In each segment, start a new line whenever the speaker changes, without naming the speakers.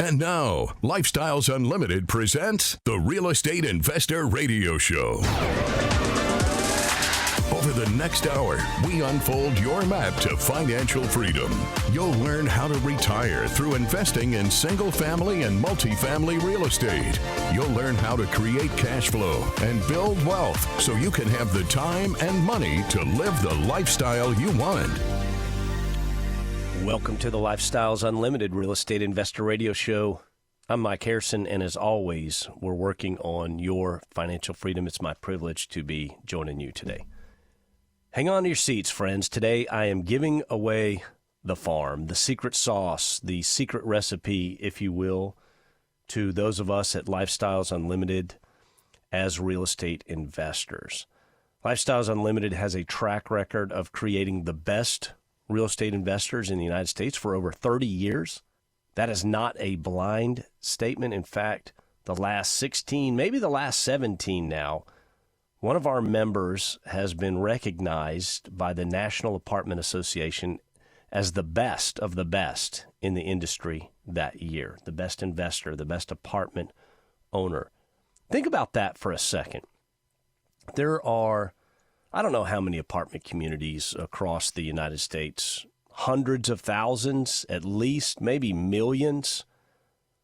And now, Lifestyles Unlimited presents the Real Estate Investor Radio Show. Over the next hour, we unfold your map to financial freedom. You'll learn how to retire through investing in single family and multifamily real estate. You'll learn how to create cash flow and build wealth so you can have the time and money to live the lifestyle you want.
Welcome to the Lifestyles Unlimited Real Estate Investor Radio Show. I'm Mike Harrison, and as always, we're working on your financial freedom. It's my privilege to be joining you today. Hang on to your seats, friends. Today, I am giving away the farm, the secret sauce, the secret recipe, if you will, to those of us at Lifestyles Unlimited as real estate investors. Lifestyles Unlimited has a track record of creating the best real estate investors in the United States for over 30 years. That is not a blind statement. In fact, the last 16, maybe the last 17 now, one of our members has been recognized by the National Apartment Association as the best of the best in the industry that year, the best investor, the best apartment owner. Think about that for a second. There are, I don't know how many apartment communities across the United States, hundreds of thousands, at least, maybe millions.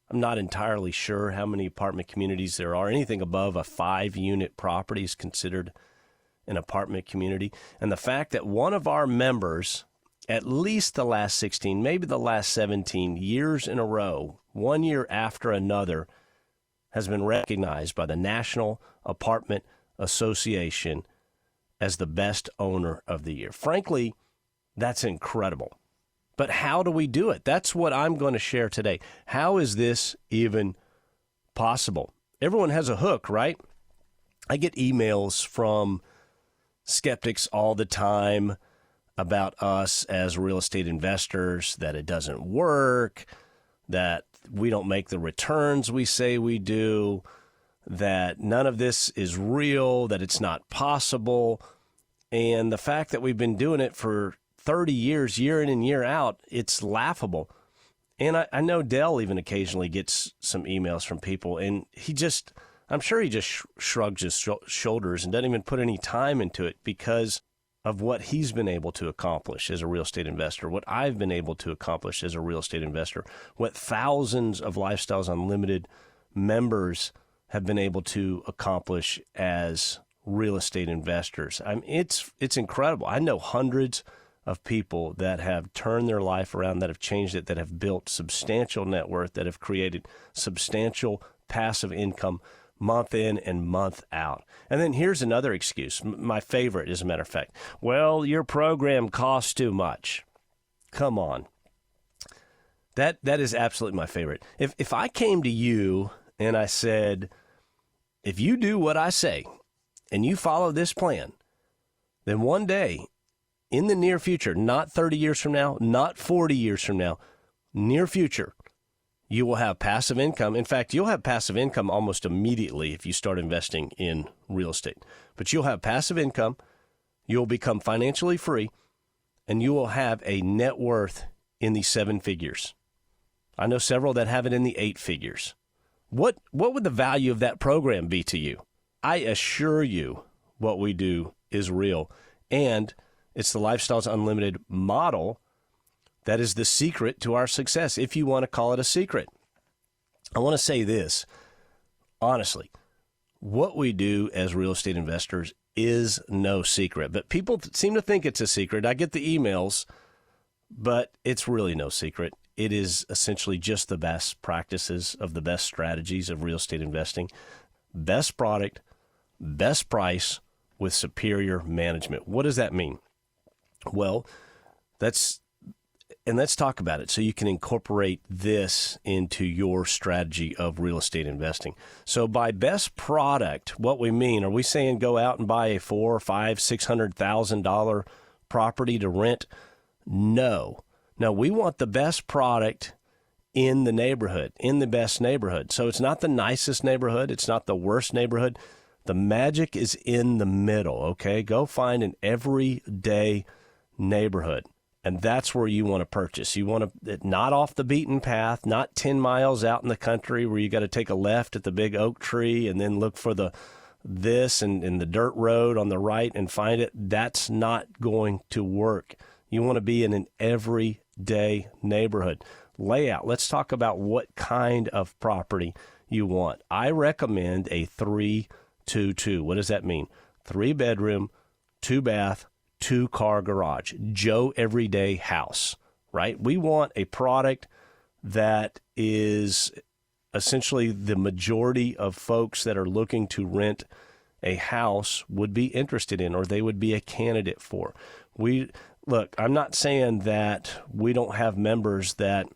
I'm not entirely sure how many apartment communities there are. Anything above a 5-unit property is considered an apartment community. And the fact that one of our members, at least the last 16, maybe the last 17 years in a row, one year after another, has been recognized by the National Apartment Association as the best owner of the year. Frankly, that's incredible. But how do we do it? That's what I'm going to share today. How is this even possible? Everyone has a hook, right? I get emails from skeptics all the time about us as real estate investors, that it doesn't work, that we don't make the returns we say we do, that none of this is real, that it's not possible. And the fact that we've been doing it for 30 years, year in and year out, it's laughable. And I know Dell even occasionally gets some emails from people, and I'm sure he just shrugs his shoulders and doesn't even put any time into it because of what he's been able to accomplish as a real estate investor, what I've been able to accomplish as a real estate investor, what thousands of Lifestyles Unlimited members have been able to accomplish as real estate investors. It's incredible. I know hundreds of people that have turned their life around, that have changed it, that have built substantial net worth, that have created substantial passive income month in and month out. And then here's another excuse, my favorite, as a matter of fact. Well, your program costs too much. Come on. That is absolutely my favorite. If I came to you and I said, if you do what I say and you follow this plan, then one day in the near future, not 30 years from now, not 40 years from now, near future, you will have passive income. In fact, you'll have passive income almost immediately if you start investing in real estate. But you'll have passive income, you'll become financially free, and you will have a net worth in the 7 figures. I know several that have it in the 8 figures. What would the value of that program be to you? I assure you what we do is real, and it's the Lifestyles Unlimited model that is the secret to our success, if you want to call it a secret. I want to say this, honestly, what we do as real estate investors is no secret, but people seem to think it's a secret. I get the emails, but it's really no secret. It is essentially just the best practices of the best strategies of real estate investing, best product, best price with superior management. What does that mean? Well, let's talk about it so you can incorporate this into your strategy of real estate investing. So by best product, what we mean, are we saying go out and buy a $400,000, $500,000, $600,000 property to rent? No. No, we want the best product in the neighborhood, in the best neighborhood. So it's not the nicest neighborhood. It's not the worst neighborhood. The magic is in the middle, okay? Go find an everyday neighborhood. And that's where you want to purchase. You want to, not off the beaten path, not 10 miles out in the country where you got to take a left at the big oak tree and then look for this and the dirt road on the right and find it. That's not going to work. You want to be in an everyday neighborhood. Layout. Let's talk about what kind of property you want. I recommend a 3-2-2. What does that mean? 3 bedroom, 2 bath, 2 car garage. Joe everyday house, right? We want a product that is essentially the majority of folks that are looking to rent a house would be interested in, or they would be a candidate for. Look, I'm not saying that we don't have members that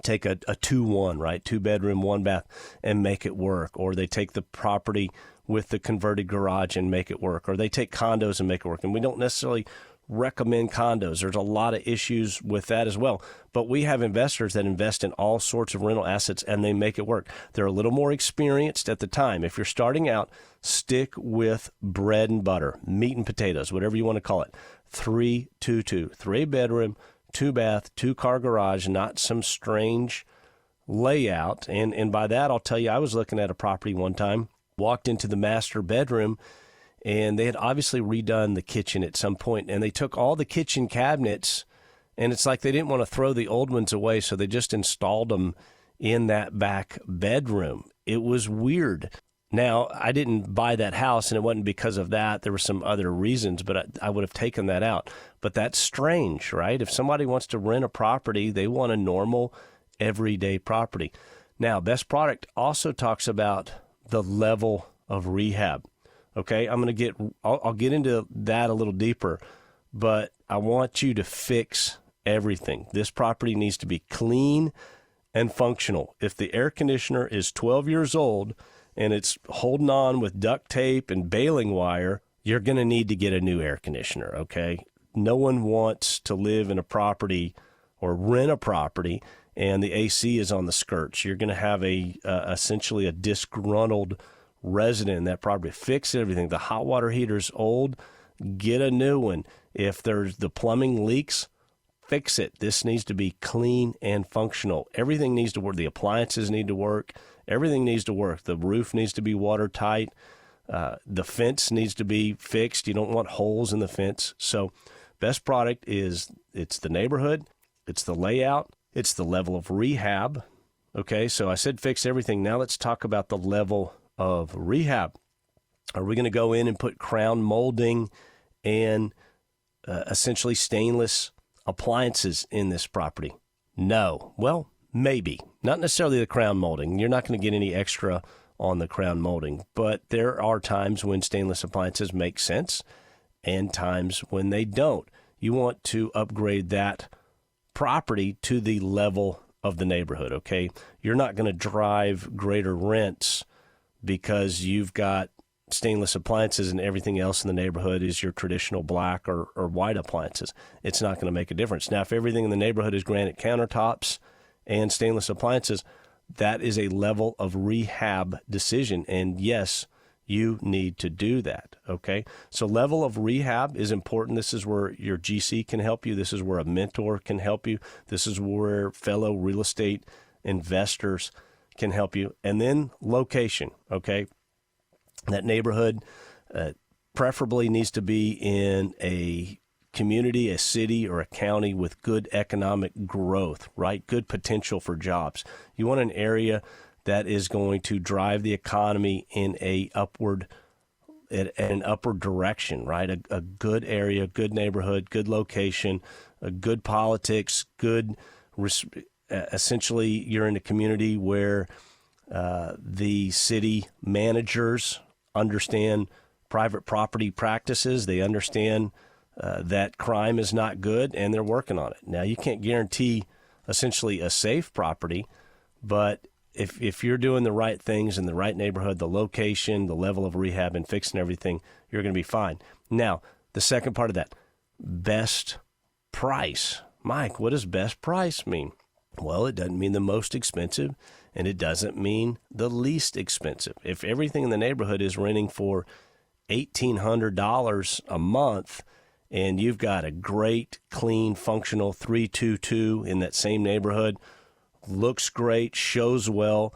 take a 2-1, right? 2 bedroom, 1 bath and make it work. Or they take the property with the converted garage and make it work. Or they take condos and make it work. And we don't necessarily recommend condos. There's a lot of issues with that as well. But we have investors that invest in all sorts of rental assets and they make it work. They're a little more experienced at the time. If you're starting out, stick with bread and butter, meat and potatoes, whatever you want to call it. 3-2-2, 3 bedroom, 2 bath, 2 car garage, not some strange layout. And by that, I'll tell you, I was looking at a property one time, walked into the master bedroom, and they had obviously redone the kitchen at some point, and they took all the kitchen cabinets, and it's like they didn't want to throw the old ones away, so they just installed them in that back bedroom. It was weird. Now, I didn't buy that house, and it wasn't because of that. There were some other reasons, but I would have taken that out. But that's strange, right? If somebody wants to rent a property, they want a normal, everyday property. Now, Best Product also talks about the level of rehab. Okay, I'll get into that a little deeper, but I want you to fix everything. This property needs to be clean and functional. If the air conditioner is 12 years old and it's holding on with duct tape and baling wire, you're going to need to get a new air conditioner, okay? No one wants to live in a property or rent a property and the AC is on the skirts. You're going to have essentially a disgruntled resident in that property. Fix everything. The hot water heater's old, get a new one. If there's the plumbing leaks, fix it. This needs to be clean and functional. Everything needs to work. The appliances need to work. Everything needs to work. The roof needs to be watertight. The fence needs to be fixed. You don't want holes in the fence. So Best Product it's the neighborhood, it's the layout, it's the level of rehab. Okay, so I said fix everything. Now let's talk about the level of rehab. Are we going to go in and put crown molding and essentially stainless appliances in this property? No. Well, maybe. Not necessarily the crown molding. You're not going to get any extra on the crown molding, but there are times when stainless appliances make sense and times when they don't. You want to upgrade that property to the level of the neighborhood, okay? You're not going to drive greater rents because you've got stainless appliances and everything else in the neighborhood is your traditional black or white appliances. It's not going to make a difference. Now, if everything in the neighborhood is granite countertops and stainless appliances, that is a level of rehab decision. And yes, you need to do that, okay? So level of rehab is important. This is where your GC can help you. This is where a mentor can help you. This is where fellow real estate investors can help you. And then location, okay? That neighborhood preferably needs to be in a community, a city, or a county with good economic growth, right? Good potential for jobs. You want an area that is going to drive the economy in an upward direction, right? A good area, good neighborhood, good location, a good politics, good. Essentially, you're in a community where the city managers understand private property practices. They understand that crime is not good, and they're working on it. Now, you can't guarantee essentially a safe property, but if you're doing the right things in the right neighborhood, the location, the level of rehab, and fixing everything, you're going to be fine. Now, the second part of that, best price. Mike, what does best price mean? Well, it doesn't mean the most expensive, and it doesn't mean the least expensive. If everything in the neighborhood is renting for $1,800 a month, and you've got a great, clean, functional 322 in that same neighborhood, looks great, shows well,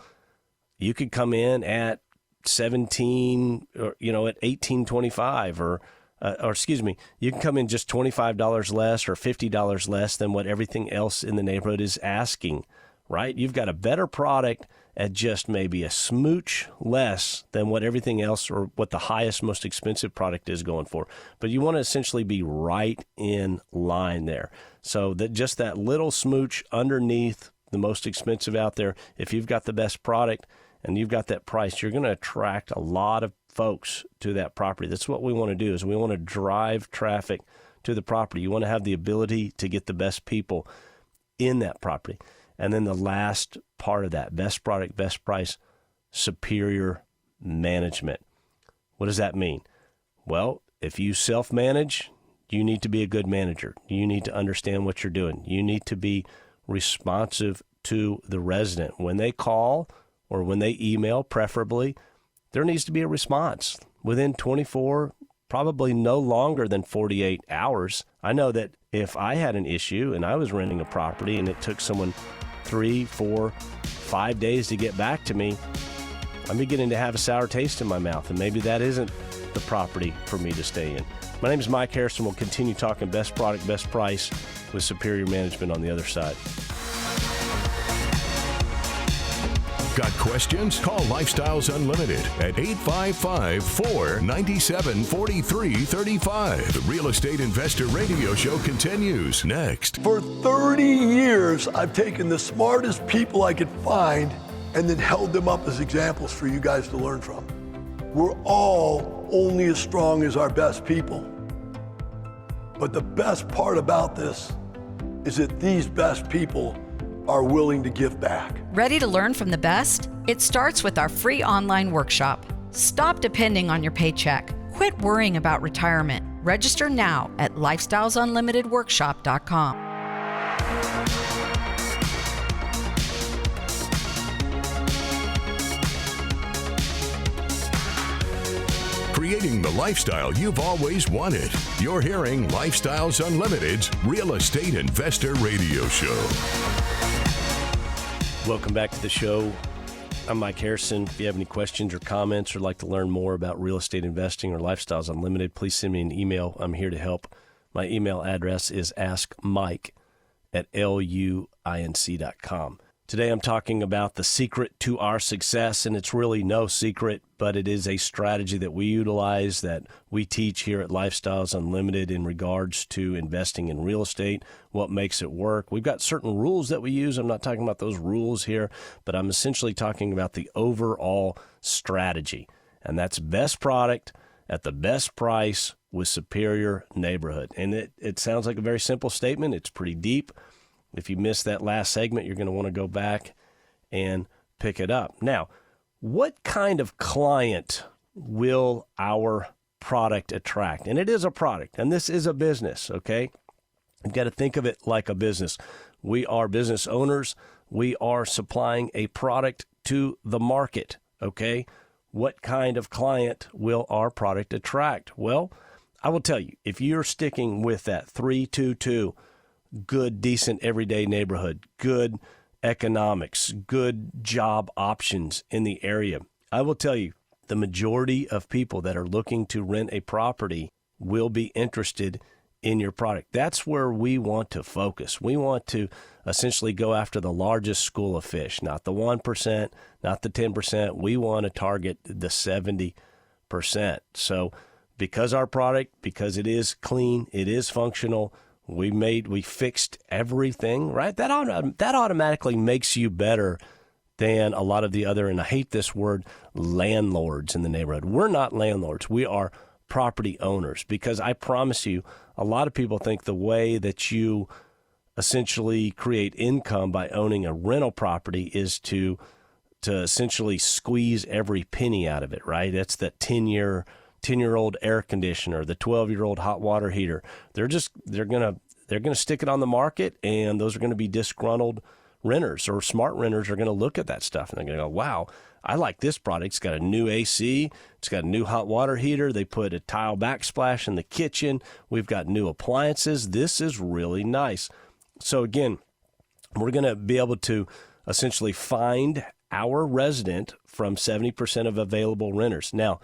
you could come in at 17 or, at 1825 or excuse me, you can come in just $25 less or $50 less than what everything else in the neighborhood is asking, right? You've got a better product at just maybe a smooch less than what everything else or what the highest, most expensive product is going for. But you want to essentially be right in line there. So that just that little smooch underneath the most expensive out there, if you've got the best product and you've got that price, you're going to attract a lot of folks to that property. That's what we want to do, is we want to drive traffic to the property. You want to have the ability to get the best people in that property. And then the last part of that, best product, best price, superior management. What does that mean? Well, if you self-manage, you need to be a good manager. You need to understand what you're doing. You need to be responsive to the resident. When they call or when they email, preferably, there needs to be a response within 24, probably no longer than 48 hours. I know that if I had an issue and I was renting a property and it took someone 3, 4, 5 days to get back to me, I'm beginning to have a sour taste in my mouth, and maybe that isn't the property for me to stay in. My name is Mike Harrison. We'll continue talking best product, best price with superior management on the other side.
Got questions? Call Lifestyles Unlimited at 855-497-4335. The Real Estate Investor Radio Show continues next.
For 30 years, I've taken the smartest people I could find and then held them up as examples for you guys to learn from. We're all only as strong as our best people. But the best part about this is that these best people are willing to give back.
Ready to learn from the best? It starts with our free online workshop. Stop depending on your paycheck. Quit worrying about retirement. Register now at lifestylesunlimitedworkshop.com.
Creating the lifestyle you've always wanted. You're hearing Lifestyles Unlimited's Real Estate Investor Radio Show.
Welcome back to the show. I'm Mike Harrison. If you have any questions or comments or like to learn more about real estate investing or Lifestyles Unlimited, please send me an email. I'm here to help. My email address is askmike@luinc.com. Today I'm talking about the secret to our success, and it's really no secret, but it is a strategy that we utilize, that we teach here at Lifestyles Unlimited in regards to investing in real estate, what makes it work. We've got certain rules that we use. I'm not talking about those rules here, but I'm essentially talking about the overall strategy, and that's best product at the best price with superior neighborhood. And it sounds like a very simple statement. It's pretty deep. If you missed that last segment, you're going to want to go back and pick it up. Now, what kind of client will our product attract? And it is a product, and this is a business, okay? You've got to think of it like a business. We are business owners. We are supplying a product to the market, okay? What kind of client will our product attract? Well, I will tell you, if you're sticking with that 322, good, decent, everyday neighborhood, good economics, good job options in the area, I will tell you, the majority of people that are looking to rent a property will be interested in your product. That's where we want to focus. We want to essentially go after the largest school of fish, not the 1%, not the 10%. We want to target the 70%. So because our product, because it is clean, it is functional, we fixed everything, right? That automatically makes you better than a lot of the other, and I hate this word, landlords in the neighborhood. We're not landlords. We are property owners, because I promise you, a lot of people think the way that you essentially create income by owning a rental property is to essentially squeeze every penny out of it, right? That's that 10-year-old air conditioner, the 12-year-old hot water heater. They're going to stick it on the market, and those are going to be disgruntled renters or smart renters are going to look at that stuff and they're going to go, wow, I like this product. It's got a new AC. It's got a new hot water heater. They put a tile backsplash in the kitchen. We've got new appliances. This is really nice. So again, we're going to be able to essentially find our resident from 70% of available renters. Now,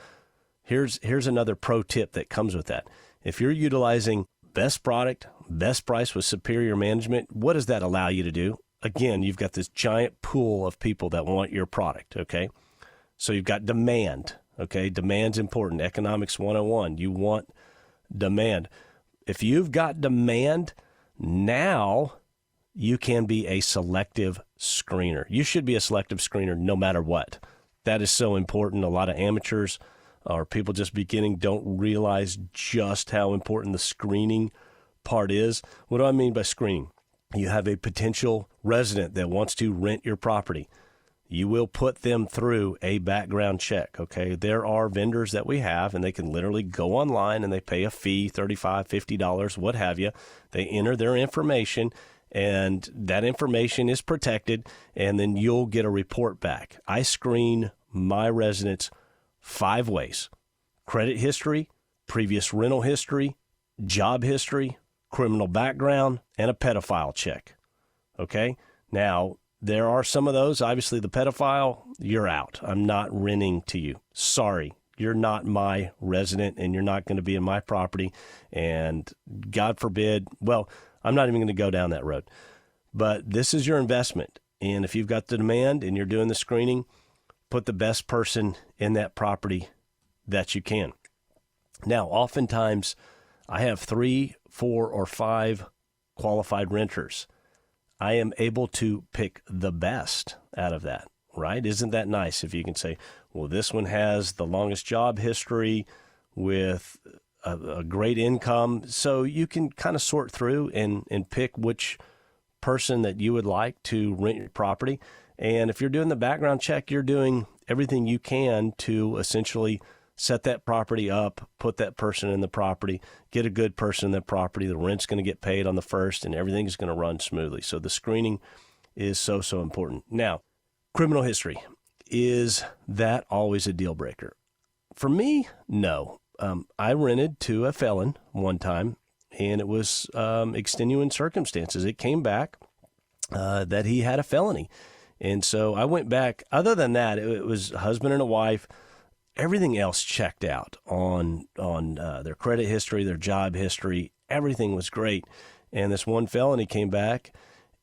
here's another pro tip that comes with that. If you're utilizing best product, best price with superior management, what does that allow you to do? Again, you've got this giant pool of people that want your product, okay? So you've got demand, okay? Demand's important. Economics 101. You want demand. If you've got demand, now you can be a selective screener. You should be a selective screener no matter what. That is so important. A lot of amateurs or people just beginning don't realize just how important the screening part is. What do I mean by screening? You have a potential resident that wants to rent your property. You will put them through a background check, okay? There are vendors that we have, and they can literally go online and they pay a fee, $35, $50, what have you. They enter their information, and that information is protected, and then you'll get a report back. I screen my residents 5 ways: credit history, previous rental history, job history, criminal background, and a pedophile check. Okay? Now, there are some of those. Obviously, the pedophile, you're out. I'm not renting to you. Sorry. You're not my resident, and you're not going to be in my property. And God forbid, well, I'm not even going to go down that road. But this is your investment. And if you've got the demand and you're doing the screening, put the best person in that property that you can. Now, oftentimes, I have 3, 4, or 5 qualified renters. I am able to pick the best out of that, right? Isn't that nice if you can say, well, this one has the longest job history with a great income. So you can kind of sort through and pick which person that you would like to rent your property. And if you're doing the background check, you're doing everything you can to essentially set that property up, put that person in the property, get a good person in that property. The rent's going to get paid on the first, and everything is going to run smoothly. So the screening is so important. Now, criminal history. Is that always a deal breaker? For me, no. I rented to a felon one time, and it was extenuating circumstances. It came back that he had a felony. And so I went back. Other than that, it was a husband and a wife. Everything else checked out on their credit history, their job history. Everything was great. And this one felony came back,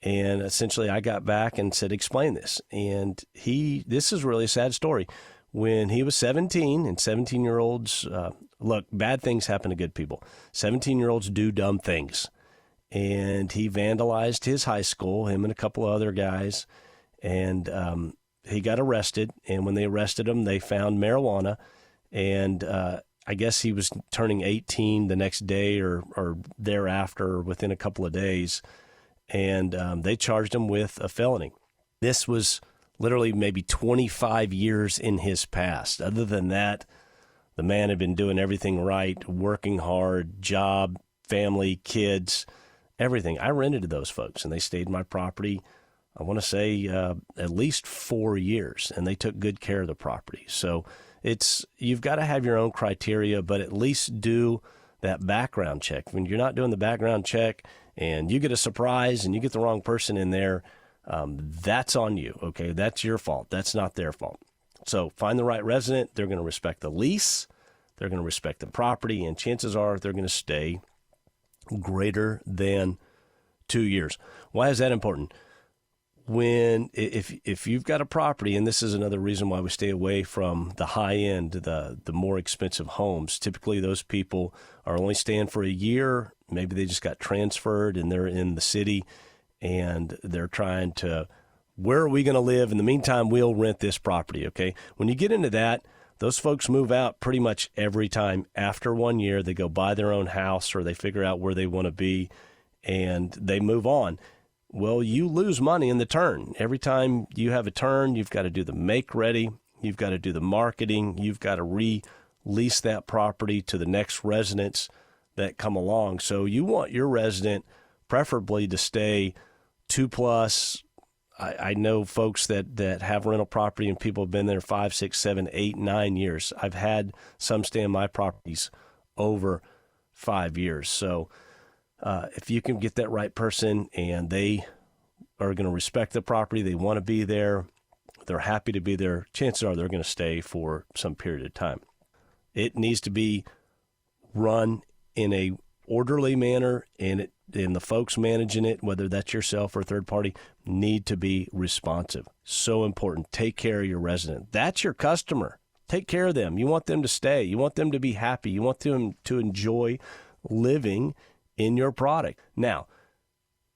and essentially I got back and said, explain this. And this is really a sad story. When he was 17, and 17-year-olds, look, bad things happen to good people. 17-year-olds do dumb things. And he vandalized his high school, him and a couple of other guys. And he got arrested, and when they arrested him, they found marijuana, and I guess he was turning 18 the next day or thereafter, within a couple of days, and they charged him with a felony. This was literally maybe 25 years in his past. Other than that, the man had been doing everything right, working hard, job, family, kids, everything. I rented to those folks, and they stayed in my property, I want to say at least 4 years, and they took good care of the property. So you've got to have your own criteria, but at least do that background check. When you're not doing the background check and you get a surprise and you get the wrong person in there, that's on you, okay? That's your fault. That's not their fault. So find the right resident. They're going to respect the lease. They're going to respect the property, and chances are they're going to stay greater than 2 years. Why is that important? If you've got a property, and this is another reason why we stay away from the high end, the more expensive homes. Typically, those people are only staying for a year. Maybe they just got transferred and they're in the city, and they're trying to, where are we going to live? In the meantime, we'll rent this property. Okay. When you get into that, those folks move out pretty much every time. After 1 year, they go buy their own house, or they figure out where they want to be, and they move on. Well, you lose money in the turn. Every time you have a turn, you've got to do the make ready. You've got to do the marketing. You've got to release that property to the next residents that come along. So you want your resident preferably to stay 2+, I know folks that have rental property and people have been there 5, 6, 7, 8, 9 years. I've had some stay in my properties over 5 years. So if you can get that right person and they are going to respect the property, they want to be there, they're happy to be there, chances are they're going to stay for some period of time. It needs to be run in a orderly manner, and the folks managing it, whether that's yourself or third party, need to be responsive. So important. Take care of your resident. That's your customer. Take care of them. You want them to stay. You want them to be happy. You want them to enjoy living in your product. Now,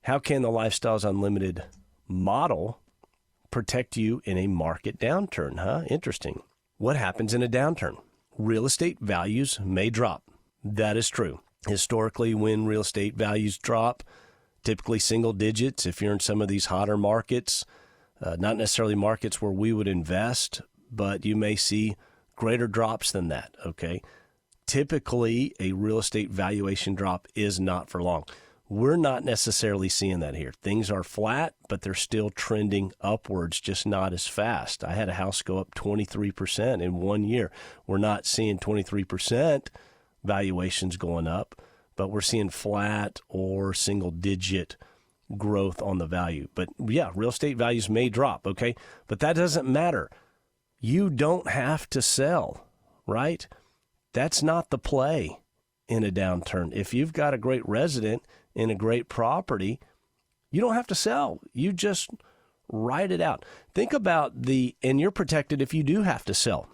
how can the Lifestyles Unlimited model protect you in a market downturn, huh? Interesting. What happens in a downturn? Real estate values may drop. That is true. Historically, when real estate values drop, typically single digits, if you're in some of these hotter markets, not necessarily markets where we would invest, but you may see greater drops than that, okay? Typically, a real estate valuation drop is not for long. We're not necessarily seeing that here. Things are flat, but they're still trending upwards, just not as fast. I had a house go up 23% in 1 year. We're not seeing 23% valuations going up, but we're seeing flat or single-digit growth on the value. But yeah, real estate values may drop, okay? But that doesn't matter. You don't have to sell, right? That's not the play in a downturn. If you've got a great resident in a great property, you don't have to sell. You just ride it out. Think about and you're protected if you do have to sell.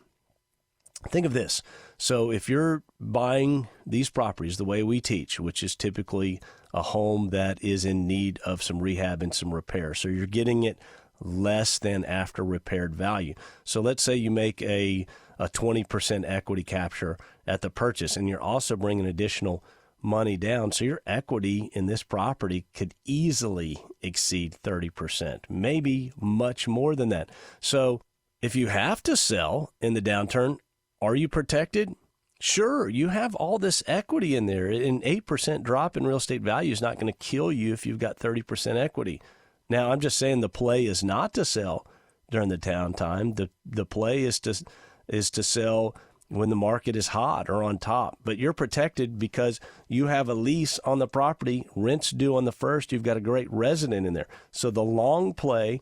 Think of this. So if you're buying these properties the way we teach, which is typically a home that is in need of some rehab and some repair, so you're getting it less than after repaired value. So let's say you make a 20% equity capture at the purchase, and you're also bringing additional money down. So your equity in this property could easily exceed 30%, maybe much more than that. So if you have to sell in the downturn, are you protected? Sure, you have all this equity in there. An 8% drop in real estate value is not going to kill you if you've got 30% equity. Now, I'm just saying the play is not to sell during the downtime. The play is to sell when the market is hot or on top. But you're protected because you have a lease on the property, rent's due on the first, you've got a great resident in there. So the long play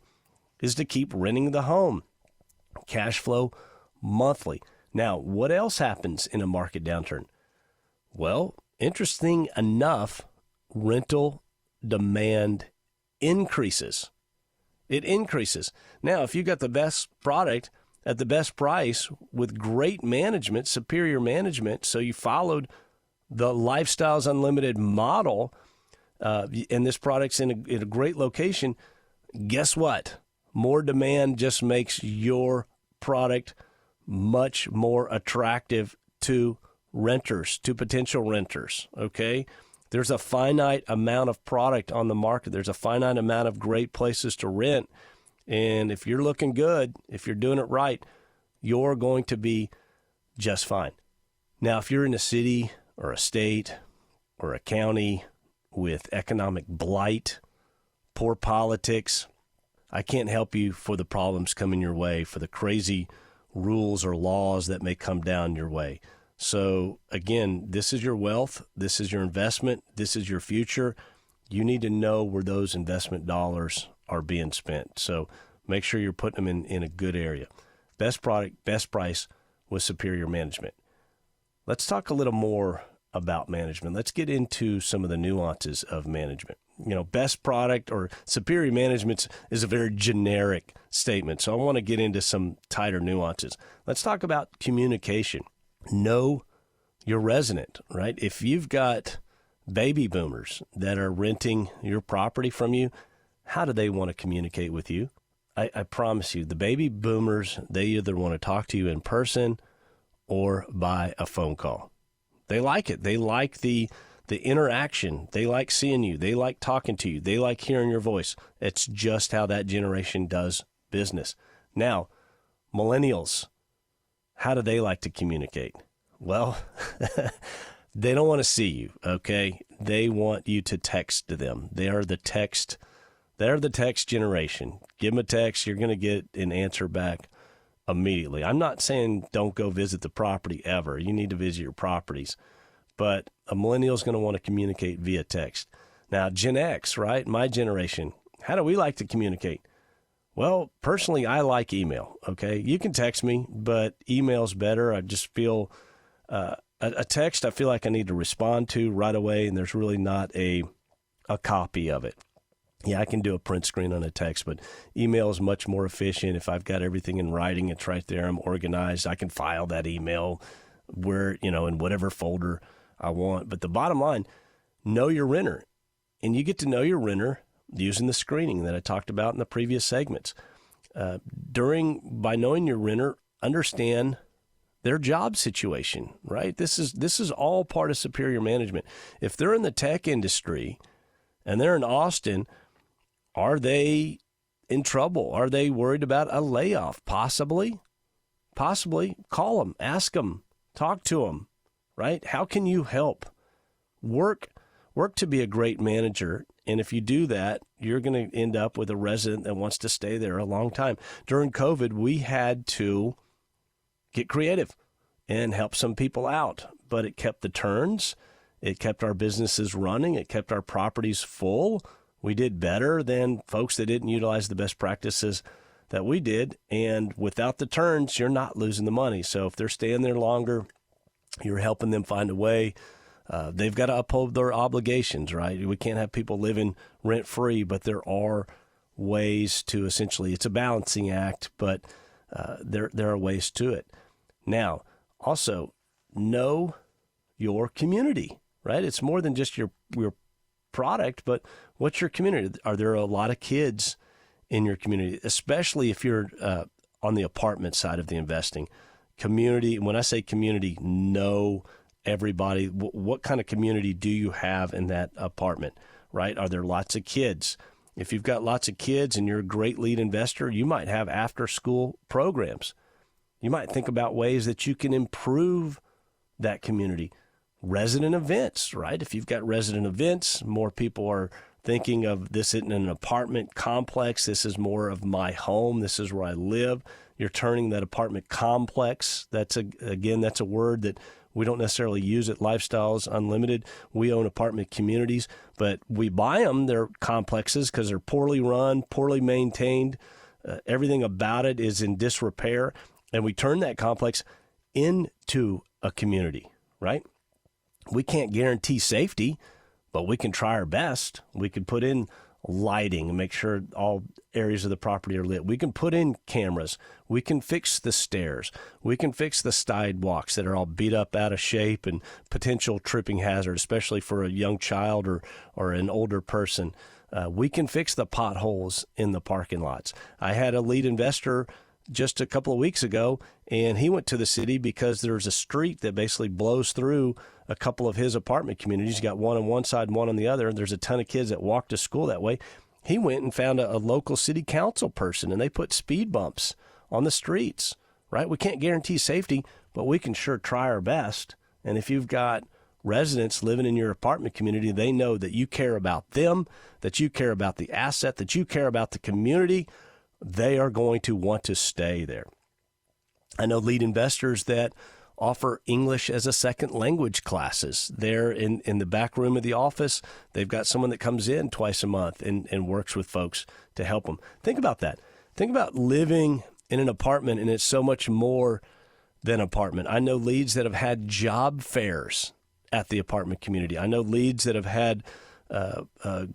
is to keep renting the home. Cash flow monthly. Now, what else happens in a market downturn? Well, interesting enough, rental demand increases. It increases. Now, if you've got the best product at the best price with great management, superior management, so you followed the Lifestyles Unlimited model, and this product's in a great location, guess what? More demand just makes your product much more attractive to renters, to potential renters, okay? There's a finite amount of product on the market. There's a finite amount of great places to rent. And if you're looking good, if you're doing it right, you're going to be just fine. Now, if you're in a city or a state or a county with economic blight, poor politics, I can't help you for the problems coming your way, for the crazy rules or laws that may come down your way. So again, this is your wealth, this is your investment, this is your future. You need to know where those investment dollars are being spent. So make sure you're putting them in a good area. Best product, best price with superior management. Let's talk a little more about management. Let's get into some of the nuances of management. You know, best product or superior management is a very generic statement. So I want to get into some tighter nuances. Let's talk about communication. Know your resident, right? If you've got baby boomers that are renting your property from you, how do they want to communicate with you? I promise you, the baby boomers, they either want to talk to you in person or by a phone call. They like it. They like the interaction. They like seeing you. They like talking to you. They like hearing your voice. It's just how that generation does business. Now, millennials, how do they like to communicate? Well, they don't want to see you, okay? They want you to text to them. They are the text They're the text generation. Give them a text, you're going to get an answer back immediately. I'm not saying don't go visit the property ever. You need to visit your properties. But a millennial is going to want to communicate via text. Now, Gen X, right? My generation, how do we like to communicate? Well, personally, I like email, okay? You can text me, but email's better. I just feel a text I feel like I need to respond to right away, and there's really not a copy of it. Yeah, I can do a print screen on a text, but email is much more efficient. If I've got everything in writing, it's right there. I'm organized. I can file that email where, in whatever folder I want. But the bottom line, know your renter. And you get to know your renter using the screening that I talked about in the previous segments. By knowing your renter, understand their job situation, right? This is all part of superior management. If they're in the tech industry and they're in Austin, are they in trouble? Are they worried about a layoff? Possibly. Call them, ask them, talk to them, right? How can you help? Work to be a great manager. And if you do that, you're going to end up with a resident that wants to stay there a long time. During COVID, we had to get creative and help some people out, but it kept the turns. It kept our businesses running. It kept our properties full. We did better than folks that didn't utilize the best practices that we did. And without the turns, you're not losing the money. So if they're staying there longer, you're helping them find a way. They've got to uphold their obligations, right? We can't have people living rent-free, but there are ways to essentially, it's a balancing act, but there are ways to it. Now, also, know your community, right? It's more than just your product, but what's your community? Are there a lot of kids in your community, especially if you're on the apartment side of the investing? Community, when I say community, know everybody. What kind of community do you have in that apartment, right? Are there lots of kids? If you've got lots of kids and you're a great lead investor, you might have after-school programs. You might think about ways that you can improve that community. Resident events, right? If you've got resident events, more people are thinking of this isn't an apartment complex. This is more of my home. This is where I live. You're turning that apartment complex. That's a word that we don't necessarily use at Lifestyles Unlimited. We own apartment communities, but we buy them. They're complexes because they're poorly run, poorly maintained. Everything about it is in disrepair. And we turn that complex into a community, right? We can't guarantee safety, but we can try our best. We can put in lighting and make sure all areas of the property are lit. We can put in cameras. We can fix the stairs. We can fix the sidewalks that are all beat up, out of shape, and potential tripping hazard, especially for a young child or an older person. We can fix the potholes in the parking lots. I had a lead investor just a couple of weeks ago, and he went to the city because there's a street that basically blows through a couple of his apartment communities. He's got one on one side and one on the other. There's a ton of kids that walk to school that way. He went and found a local city council person, and they put speed bumps on the streets, right? We can't guarantee safety, but we can sure try our best. And if you've got residents living in your apartment community, they know that you care about them, that you care about the asset, that you care about the community. They are going to want to stay there. I know lead investors that offer English as a second language classes. They're in the back room of the office. They've got someone that comes in twice a month and works with folks to help them. Think about that. Think about living in an apartment, and it's so much more than apartment. I know leads that have had job fairs at the apartment community. I know leads that have had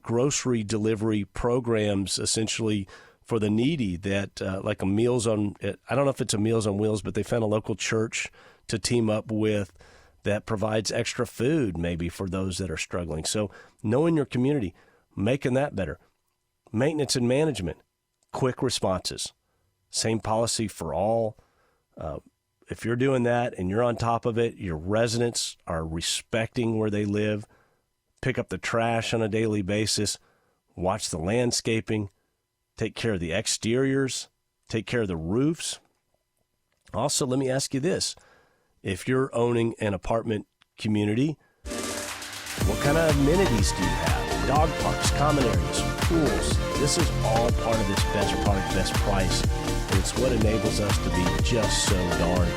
grocery delivery programs essentially for the needy, that like a Meals on, I don't know if it's a Meals on Wheels, but they found a local church to team up with that provides extra food maybe for those that are struggling. So knowing your community, making that better. Maintenance and management, quick responses. Same policy for all. If you're doing that and you're on top of it, your residents are respecting where they live, pick up the trash on a daily basis, watch the landscaping, take care of the exteriors, take care of the roofs. Also, let me ask you this. If you're owning an apartment community, what kind of amenities do you have? Dog parks, common areas, tools. This is all part of this best product, best price. And it's what enables us to be just so darn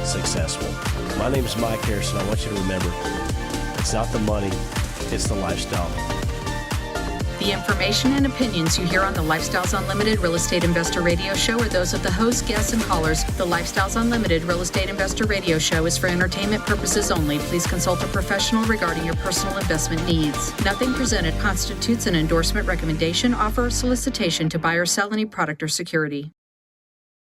successful. My name is Mike Harrison. I want you to remember, it's not the money, it's the lifestyle.
The information and opinions you hear on the Lifestyles Unlimited Real Estate Investor Radio Show are those of the hosts, guests, and callers. The Lifestyles Unlimited Real Estate Investor Radio Show is for entertainment purposes only. Please consult a professional regarding your personal investment needs. Nothing presented constitutes an endorsement, recommendation, offer, or solicitation to buy or sell any product or security.